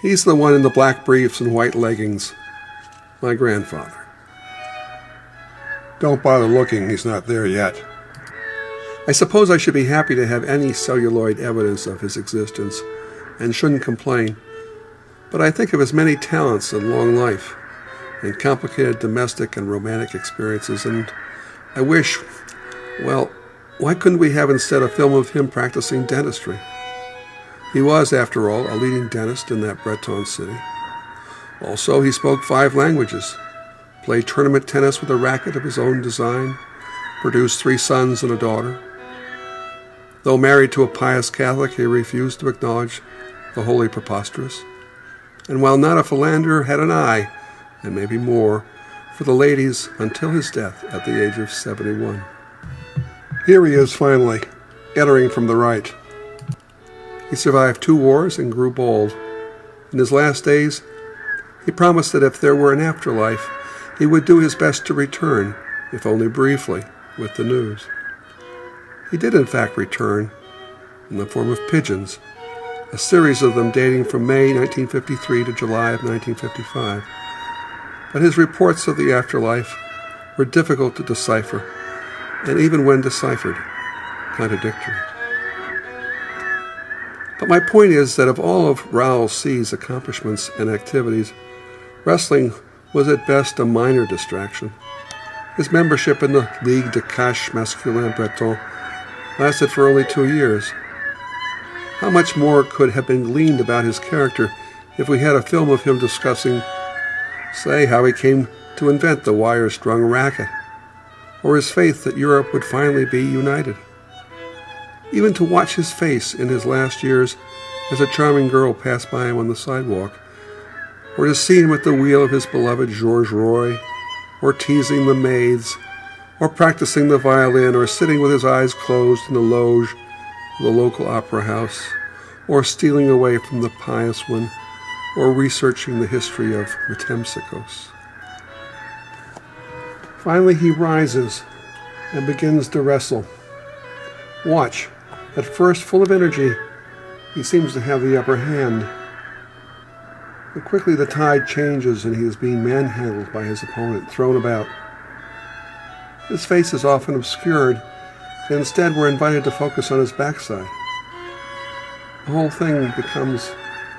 He's the one in the black briefs and white leggings. My grandfather. Don't bother looking, he's not there yet. I suppose I should be happy to have any celluloid evidence of his existence, and shouldn't complain, but I think of his many talents and long life, and complicated domestic and romantic experiences, and I wish, well, why couldn't we have instead a film of him practicing dentistry? He was, after all, a leading dentist in that Breton city. Also, he spoke 5 languages, played tournament tennis with a racket of his own design, produced 3 sons and a daughter. Though married to a pious Catholic, he refused to acknowledge the Holy Preposterous, and while not a philanderer, had an eye, and maybe more, for the ladies until his death at the age of 71. Here he is finally, entering from the right. He survived 2 wars and grew bald. In his last days, he promised that if there were an afterlife, he would do his best to return, if only briefly, with the news. He did in fact return, in the form of pigeons, a series of them dating from May 1953 to July of 1955. But his reports of the afterlife were difficult to decipher, and even when deciphered, contradictory. But my point is that of all of Raoul C's accomplishments and activities, wrestling was at best a minor distraction. His membership in the Ligue de Cache Masculin Breton lasted for only 2 years. How much more could have been gleaned about his character if we had a film of him discussing, say, how he came to invent the wire-strung racket, or his faith that Europe would finally be united. Even to watch his face in his last years as a charming girl passed by him on the sidewalk, or to see him at the wheel of his beloved Georges Roy, or teasing the maids, or practicing the violin, or sitting with his eyes closed in the loge of the local opera house, or stealing away from the pious one, or researching the history of Metempsychose. Finally he rises and begins to wrestle. Watch. At first full of energy, he seems to have the upper hand. But quickly the tide changes and he is being manhandled by his opponent, thrown about. His face is often obscured, and instead we're invited to focus on his backside. The whole thing becomes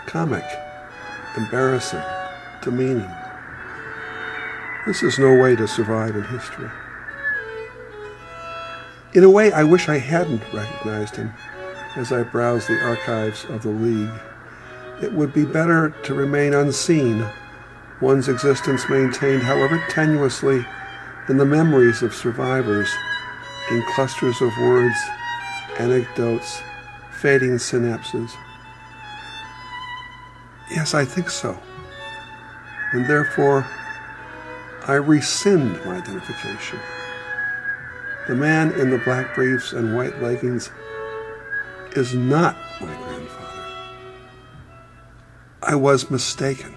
comic, embarrassing, demeaning. This is no way to survive in history. In a way, I wish I hadn't recognized him as I browsed the archives of the League. It would be better to remain unseen, one's existence maintained, however tenuously, in the memories of survivors, in clusters of words, anecdotes, fading synapses. Yes, I think so. And therefore, I rescind my identification. The man in the black briefs and white leggings is not my grandfather. I was mistaken.